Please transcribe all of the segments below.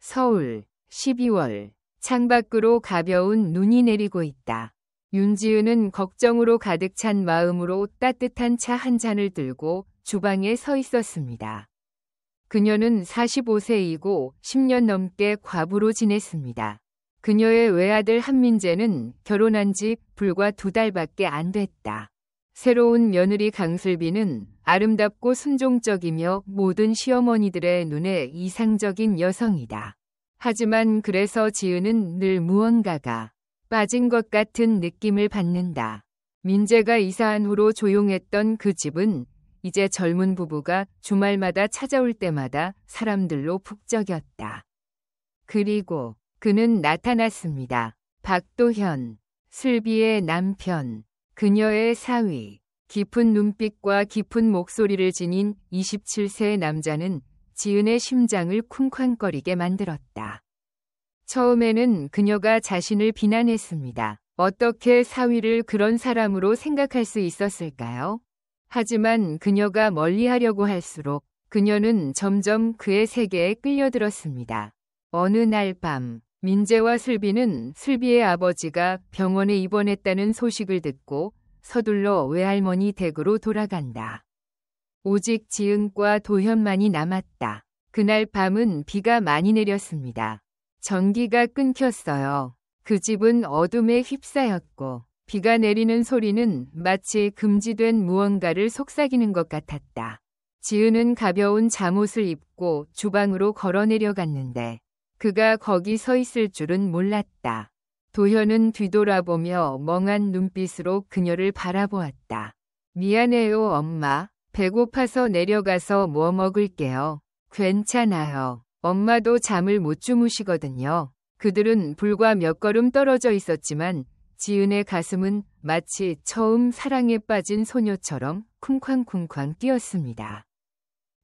서울, 12월. 창밖으로 가벼운 눈이 내리고 있다. 윤지은은 걱정으로 가득 찬 마음으로 따뜻한 차 한 잔을 들고 주방에 서 있었습니다. 그녀는 45세이고 10년 넘게 과부로 지냈습니다. 그녀의 외아들 한민재는 결혼한 지 불과 2달밖에 안 됐다. 새로운 며느리 강슬비는 아름답고 순종적이며 모든 시어머니들의 눈에 이상적인 여성이다. 하지만 그래서 지은은 늘 무언가가 빠진 것 같은 느낌을 받는다. 민재가 이사한 후로 조용했던 그 집은 이제 젊은 부부가 주말마다 찾아올 때마다 사람들로 북적였다. 그리고 그는 나타났습니다. 박도현, 슬비의 남편, 그녀의 사위. 깊은 눈빛과 깊은 목소리를 지닌 27세의 남자는 지은의 심장을 쿵쾅거리게 만들었다. 처음에는 그녀가 자신을 비난했습니다. 어떻게 사위를 그런 사람으로 생각할 수 있었을까요? 하지만 그녀가 멀리하려고 할수록 그녀는 점점 그의 세계에 끌려들었습니다. 어느 날 밤, 민재와 슬비는 슬비의 아버지가 병원에 입원했다는 소식을 듣고 서둘러 외할머니 댁으로 돌아간다. 오직 지은과 도현만이 남았다. 그날 밤은 비가 많이 내렸습니다. 전기가 끊겼어요. 그 집은 어둠에 휩싸였고 비가 내리는 소리는 마치 금지된 무언가를 속삭이는 것 같았다. 지은은 가벼운 잠옷을 입고 주방으로 걸어 내려갔는데 그가 거기 서 있을 줄은 몰랐다. 도현은 뒤돌아보며 멍한 눈빛으로 그녀를 바라보았다. 미안해요, 엄마. 배고파서 내려가서 뭐 먹을게요. 괜찮아요. 엄마도 잠을 못 주무시거든요. 그들은 불과 몇 걸음 떨어져 있었지만 지은의 가슴은 마치 처음 사랑에 빠진 소녀처럼 쿵쾅쿵쾅 뛰었습니다.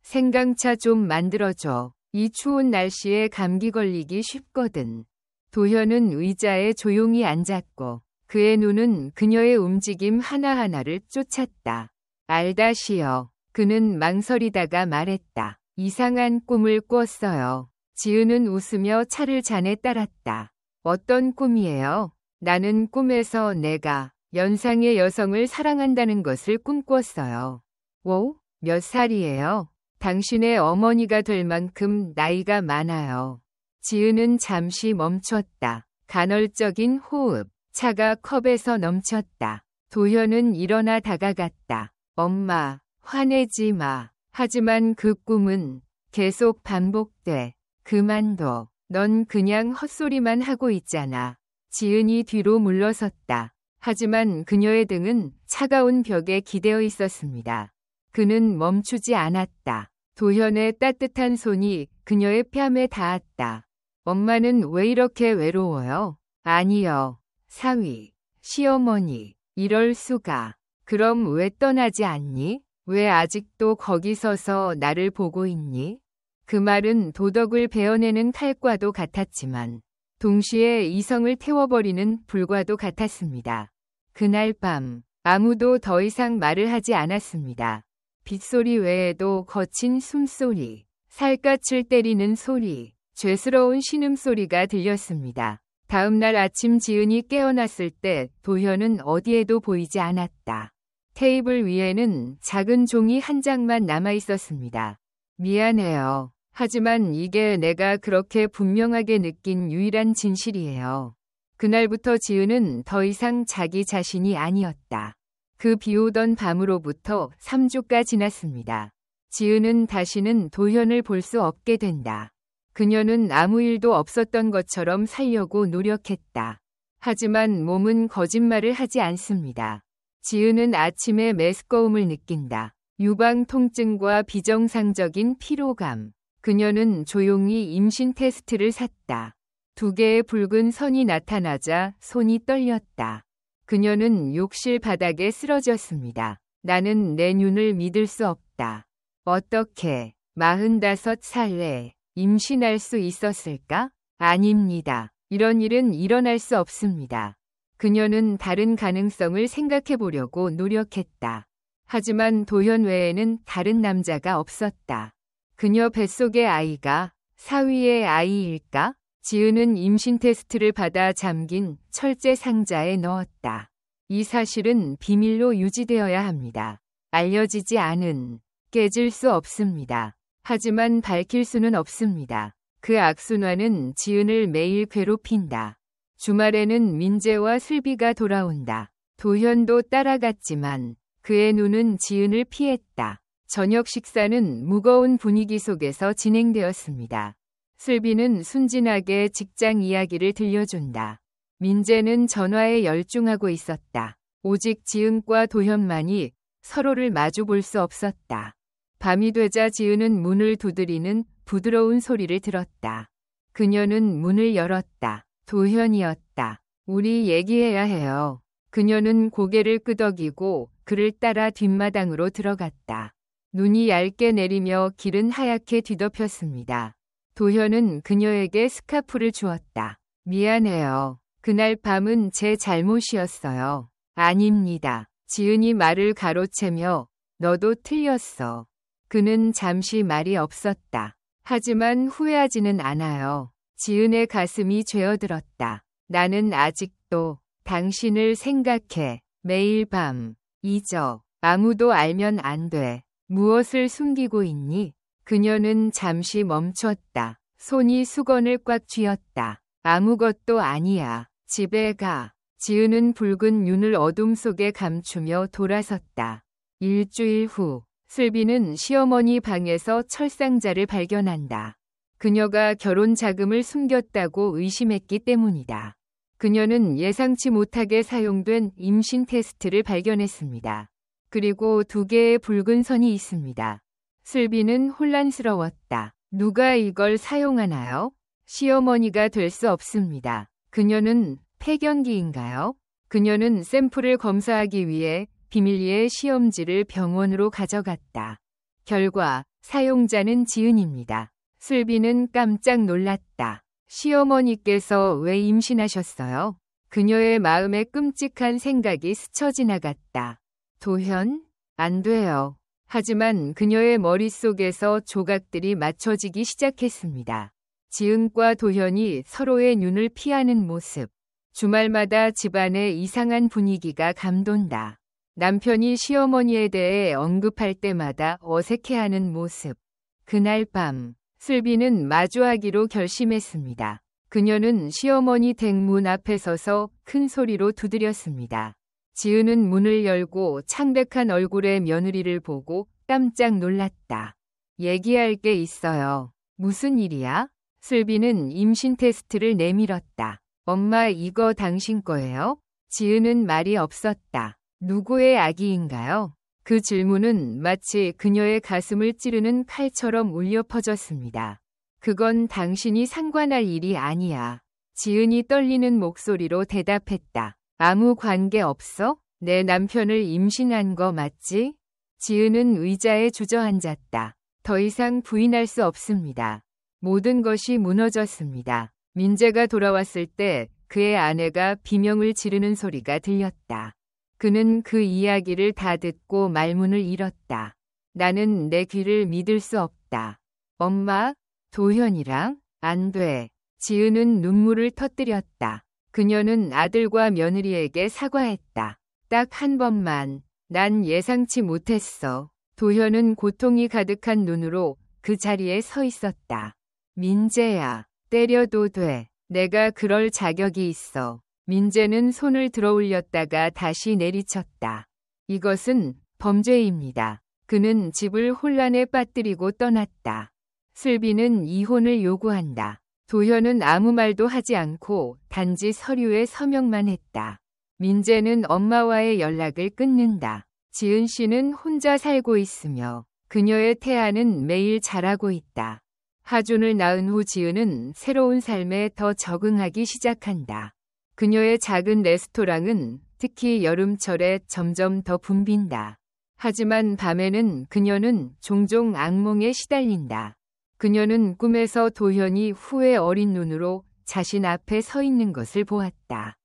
생강차 좀 만들어줘. 이 추운 날씨에 감기 걸리기 쉽거든. 도현은 의자에 조용히 앉았고 그의 눈은 그녀의 움직임 하나하나를 쫓았다. 알다시요. 그는 망설이다가 말했다. 이상한 꿈을 꿨어요. 지은은 웃으며 차를 잔에 따랐다. 어떤 꿈이에요? 나는 꿈에서 내가 연상의 여성을 사랑한다는 것을 꿈꿨어요. 오? 몇 살이에요? 당신의 어머니가 될 만큼 나이가 많아요. 지은은 잠시 멈췄다. 간헐적인 호흡. 차가 컵에서 넘쳤다. 도현은 일어나 다가갔다. 엄마, 화내지 마. 하지만 그 꿈은 계속 반복돼. 그만둬. 넌 그냥 헛소리만 하고 있잖아. 지은이 뒤로 물러섰다. 하지만 그녀의 등은 차가운 벽에 기대어 있었습니다. 그는 멈추지 않았다. 도현의 따뜻한 손이 그녀의 뺨에 닿았다. 엄마는 왜 이렇게 외로워요? 아니요. 사위, 시어머니, 이럴 수가. 그럼 왜 떠나지 않니? 왜 아직도 거기 서서 나를 보고 있니? 그 말은 도덕을 베어내는 칼과도 같았지만 동시에 이성을 태워버리는 불과도 같았습니다. 그날 밤 아무도 더 이상 말을 하지 않았습니다. 빗소리 외에도 거친 숨소리, 살갗을 때리는 소리, 죄스러운 신음소리가 들렸습니다. 다음 날 아침 지은이 깨어났을 때 도현은 어디에도 보이지 않았다. 테이블 위에는 작은 종이 한 장만 남아 있었습니다. 미안해요. 하지만 이게 내가 그렇게 분명하게 느낀 유일한 진실이에요. 그날부터 지은은 더 이상 자기 자신이 아니었다. 그 비오던 밤으로부터 3주가 지났습니다. 지은은 다시는 도현을 볼 수 없게 된다. 그녀는 아무 일도 없었던 것처럼 살려고 노력했다. 하지만 몸은 거짓말을 하지 않습니다. 지은은 아침에 메스꺼움을 느낀다. 유방 통증과 비정상적인 피로감. 그녀는 조용히 임신 테스트를 샀다. 2개의 붉은 선이 나타나자 손이 떨렸다. 그녀는 욕실 바닥에 쓰러졌습니다. 나는 내 눈을 믿을 수 없다. 어떻게 45살에 임신할 수 있었을까? 아닙니다. 이런 일은 일어날 수 없습니다. 그녀는 다른 가능성을 생각해 보려고 노력했다. 하지만 도현 외에는 다른 남자가 없었다. 그녀 뱃속의 아이가 사위의 아이일까? 지은은 임신 테스트를 받아 잠긴 철제 상자에 넣었다. 이 사실은 비밀로 유지되어야 합니다. 알려지지 않은 깨질 수 없습니다. 하지만 밝힐 수는 없습니다. 그 악순환은 지은을 매일 괴롭힌다. 주말에는 민재와 슬비가 돌아온다. 도현도 따라갔지만 그의 눈은 지은을 피했다. 저녁 식사는 무거운 분위기 속에서 진행되었습니다. 슬비는 순진하게 직장 이야기를 들려준다. 민재는 전화에 열중하고 있었다. 오직 지은과 도현만이 서로를 마주 볼 수 없었다. 밤이 되자 지은은 문을 두드리는 부드러운 소리를 들었다. 그녀는 문을 열었다. 도현이었다. 우리 얘기해야 해요. 그녀는 고개를 끄덕이고 그를 따라 뒷마당으로 들어갔다. 눈이 얇게 내리며 길은 하얗게 뒤덮였습니다. 도현은 그녀에게 스카프를 주었다. 미안해요. 그날 밤은 제 잘못이었어요. 아닙니다. 지은이 말을 가로채며 너도 틀렸어. 그는 잠시 말이 없었다. 하지만 후회하지는 않아요. 지은의 가슴이 죄어들었다. 나는 아직도 당신을 생각해. 매일 밤. 잊어. 아무도 알면 안 돼. 무엇을 숨기고 있니? 그녀는 잠시 멈췄다. 손이 수건을 꽉 쥐었다. 아무것도 아니야. 집에 가. 지은은 붉은 눈을 어둠 속에 감추며 돌아섰다. 일주일 후, 슬비는 시어머니 방에서 철상자를 발견한다. 그녀가 결혼 자금을 숨겼다고 의심했기 때문이다. 그녀는 예상치 못하게 사용된 임신 테스트를 발견했습니다. 그리고 2개의 붉은 선이 있습니다. 슬비는 혼란스러웠다. 누가 이걸 사용하나요? 시어머니가 될 수 없습니다. 그녀는 폐경기인가요? 그녀는 샘플을 검사하기 위해 비밀리에 시험지를 병원으로 가져갔다. 결과 사용자는 지은입니다. 슬비는 깜짝 놀랐다. 시어머니께서 왜 임신하셨어요? 그녀의 마음에 끔찍한 생각이 스쳐 지나갔다. 도현? 안 돼요. 하지만 그녀의 머릿속에서 조각들이 맞춰지기 시작했습니다. 지은과 도현이 서로의 눈을 피하는 모습. 주말마다 집안의 이상한 분위기가 감돈다. 남편이 시어머니에 대해 언급할 때마다 어색해하는 모습. 그날 밤, 슬비는 마주하기로 결심했습니다. 그녀는 시어머니 댁 문 앞에 서서 큰 소리로 두드렸습니다. 지은은 문을 열고 창백한 얼굴의 며느리를 보고 깜짝 놀랐다. 얘기할 게 있어요. 무슨 일이야? 슬비는 임신 테스트를 내밀었다. 엄마 이거 당신 거예요? 지은은 말이 없었다. 누구의 아기인가요? 그 질문은 마치 그녀의 가슴을 찌르는 칼처럼 울려 퍼졌습니다. 그건 당신이 상관할 일이 아니야. 지은이 떨리는 목소리로 대답했다. 아무 관계 없어? 내 남편을 임신한 거 맞지? 지은은 의자에 주저앉았다. 더 이상 부인할 수 없습니다. 모든 것이 무너졌습니다. 민재가 돌아왔을 때 그의 아내가 비명을 지르는 소리가 들렸다. 그는 그 이야기를 다 듣고 말문을 잃었다. 나는 내 귀를 믿을 수 없다. 엄마, 도현이랑? 안 돼. 지은은 눈물을 터뜨렸다. 그녀는 아들과 며느리에게 사과했다. 딱 한 번만. 난 예상치 못했어. 도현은 고통이 가득한 눈으로 그 자리에 서 있었다. 민재야, 때려도 돼. 내가 그럴 자격이 있어. 민재는 손을 들어 올렸다가 다시 내리쳤다. 이것은 범죄입니다. 그는 집을 혼란에 빠뜨리고 떠났다. 슬비는 이혼을 요구한다. 도현은 아무 말도 하지 않고 단지 서류에 서명만 했다. 민재는 엄마와의 연락을 끊는다. 지은 씨는 혼자 살고 있으며 그녀의 태아는 매일 자라고 있다. 하준을 낳은 후 지은은 새로운 삶에 더 적응하기 시작한다. 그녀의 작은 레스토랑은 특히 여름철에 점점 더 붐빈다. 하지만 밤에는 그녀는 종종 악몽에 시달린다. 그녀는 꿈에서 도현이 후회 어린 눈으로 자신 앞에 서 있는 것을 보았다.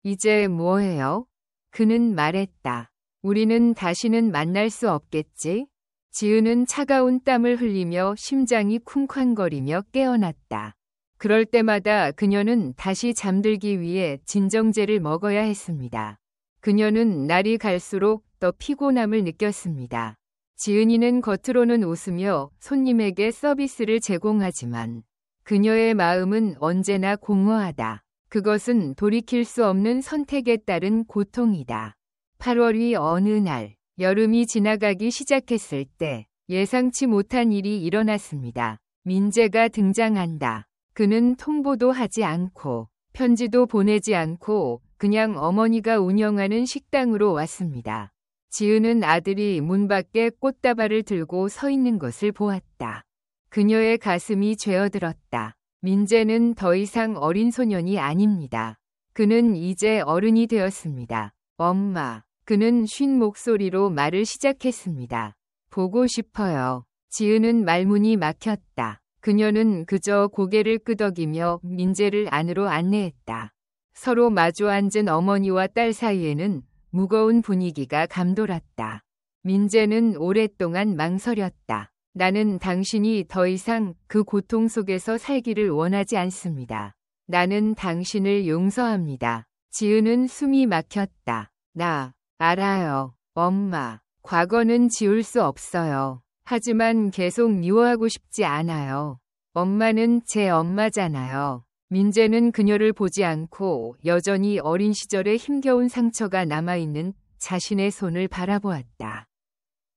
이제 뭐해요? 그는 말했다. 우리는 다시는 만날 수 없겠지? 지은은 차가운 땀을 흘리며 심장이 쿵쾅거리며 깨어났다. 그럴 때마다 그녀는 다시 잠들기 위해 진정제를 먹어야 했습니다. 그녀는 날이 갈수록 더 피곤함을 느꼈습니다. 지은이는 겉으로는 웃으며 손님에게 서비스를 제공하지만 그녀의 마음은 언제나 공허하다. 그것은 돌이킬 수 없는 선택에 따른 고통이다. 8월이 어느 날 여름이 지나가기 시작했을 때 예상치 못한 일이 일어났습니다. 민재가 등장한다. 그는 통보도 하지 않고 편지도 보내지 않고 그냥 어머니가 운영하는 식당으로 왔습니다. 지은은 아들이 문 밖에 꽃다발을 들고 서 있는 것을 보았다. 그녀의 가슴이 죄어들었다. 민재는 더 이상 어린 소년이 아닙니다. 그는 이제 어른이 되었습니다. 엄마. 그는 쉰 목소리로 말을 시작했습니다. 보고 싶어요. 지은은 말문이 막혔다. 그녀는 그저 고개를 끄덕이며 민재를 안으로 안내했다. 서로 마주 앉은 어머니와 딸 사이에는 무거운 분위기가 감돌았다. 민재는 오랫동안 망설였다. 나는 당신이 더 이상 그 고통 속에서 살기를 원하지 않습니다. 나는 당신을 용서합니다. 지은은 숨이 막혔다. 나 알아요. 엄마. 과거는 지울 수 없어요. 하지만 계속 미워하고 싶지 않아요. 엄마는 제 엄마잖아요. 민재는 그녀를 보지 않고 여전히 어린 시절의 힘겨운 상처가 남아있는 자신의 손을 바라보았다.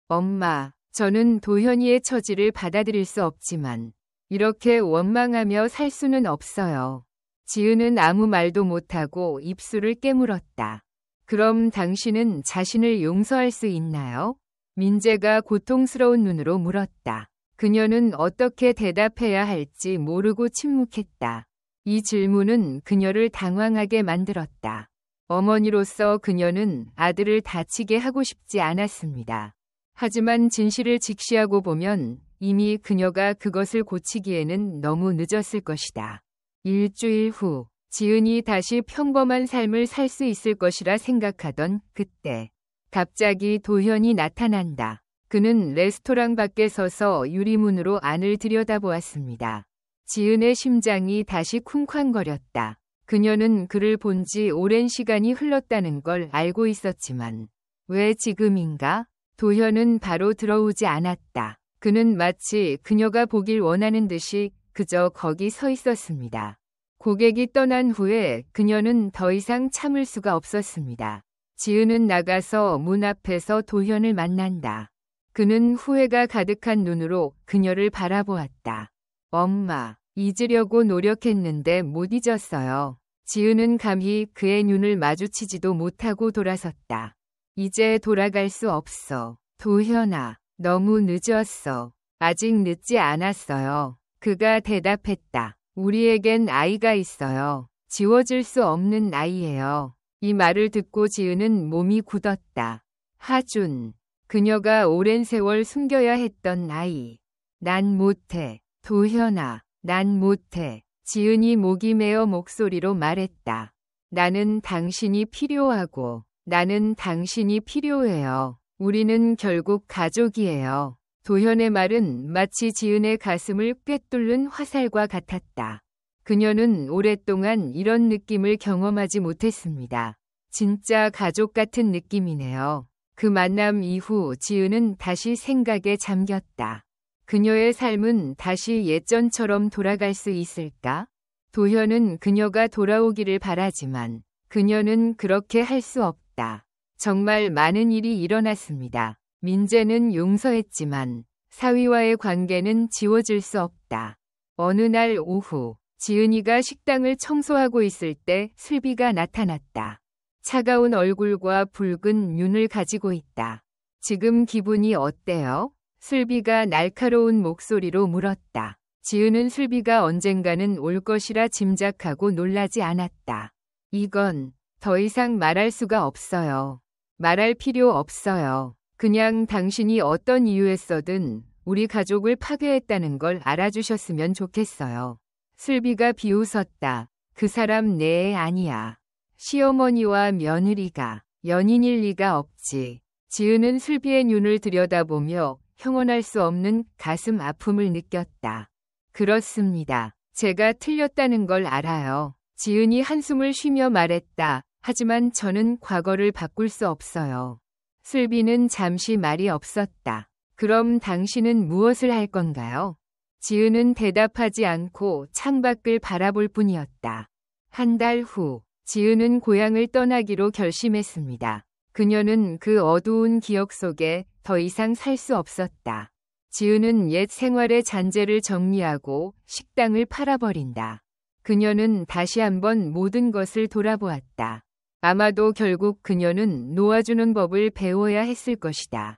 엄마, 저는 도현이의 처지를 받아들일 수 없지만 이렇게 원망하며 살 수는 없어요. 지은은 아무 말도 못하고 입술을 깨물었다. 그럼 당신은 자신을 용서할 수 있나요? 민재가 고통스러운 눈으로 물었다. 그녀는 어떻게 대답해야 할지 모르고 침묵했다. 이 질문은 그녀를 당황하게 만들었다. 어머니로서 그녀는 아들을 다치게 하고 싶지 않았습니다. 하지만 진실을 직시하고 보면 이미 그녀가 그것을 고치기에는 너무 늦었을 것이다. 일주일 후 지은이 다시 평범한 삶을 살 수 있을 것이라 생각하던 그때 갑자기 도현이 나타난다. 그는 레스토랑 밖에 서서 유리문으로 안을 들여다보았습니다. 지은의 심장이 다시 쿵쾅거렸다. 그녀는 그를 본 지 오랜 시간이 흘렀다는 걸 알고 있었지만 왜 지금인가? 도현은 바로 들어오지 않았다. 그는 마치 그녀가 보길 원하는 듯이 그저 거기 서 있었습니다. 고객이 떠난 후에 그녀는 더 이상 참을 수가 없었습니다. 지은은 나가서 문 앞에서 도현을 만난다. 그는 후회가 가득한 눈으로 그녀를 바라보았다. 엄마, 잊으려고 노력했는데 못 잊었어요. 지은은 감히 그의 눈을 마주치지도 못하고 돌아섰다. 이제 돌아갈 수 없어. 도현아, 너무 늦었어. 아직 늦지 않았어요. 그가 대답했다. 우리에겐 아이가 있어요. 지워질 수 없는 아이예요. 이 말을 듣고 지은은 몸이 굳었다. 하준. 그녀가 오랜 세월 숨겨야 했던 아이. 난 못해. 도현아, 난 못해. 지은이 목이 메어 목소리로 말했다. 나는 당신이 필요하고 나는 당신이 필요해요. 우리는 결국 가족이에요. 도현의 말은 마치 지은의 가슴을 꿰뚫는 화살과 같았다. 그녀는 오랫동안 이런 느낌을 경험하지 못했습니다. 진짜 가족 같은 느낌이네요. 그 만남 이후 지은은 다시 생각에 잠겼다. 그녀의 삶은 다시 예전처럼 돌아갈 수 있을까? 도현은 그녀가 돌아오기를 바라지만 그녀는 그렇게 할 수 없다. 정말 많은 일이 일어났습니다. 민재는 용서했지만 사위와의 관계는 지워질 수 없다. 어느 날 오후 지은이가 식당을 청소하고 있을 때 슬비가 나타났다. 차가운 얼굴과 붉은 눈을 가지고 있다. 지금 기분이 어때요? 슬비가 날카로운 목소리로 물었다. 지은은 슬비가 언젠가는 올 것이라 짐작하고 놀라지 않았다. 이건 더 이상 말할 수가 없어요. 말할 필요 없어요. 그냥 당신이 어떤 이유에서든 우리 가족을 파괴했다는 걸 알아주셨으면 좋겠어요. 슬비가 비웃었다. 그 사람 내 애 아니야. 시어머니와 며느리가 연인일 리가 없지. 지은은 슬비의 눈을 들여다보며 형언할 수 없는 가슴 아픔을 느꼈다. 그렇습니다. 제가 틀렸다는 걸 알아요. 지은이 한숨을 쉬며 말했다. 하지만 저는 과거를 바꿀 수 없어요. 슬비는 잠시 말이 없었다. 그럼 당신은 무엇을 할 건가요? 지은은 대답하지 않고 창밖을 바라볼 뿐이었다. 한 달 후, 지은은 고향을 떠나기로 결심했습니다. 그녀는 그 어두운 기억 속에 더 이상 살 수 없었다. 지은은 옛 생활의 잔재를 정리하고 식당을 팔아버린다. 그녀는 다시 한번 모든 것을 돌아보았다. 아마도 결국 그녀는 놓아주는 법을 배워야 했을 것이다.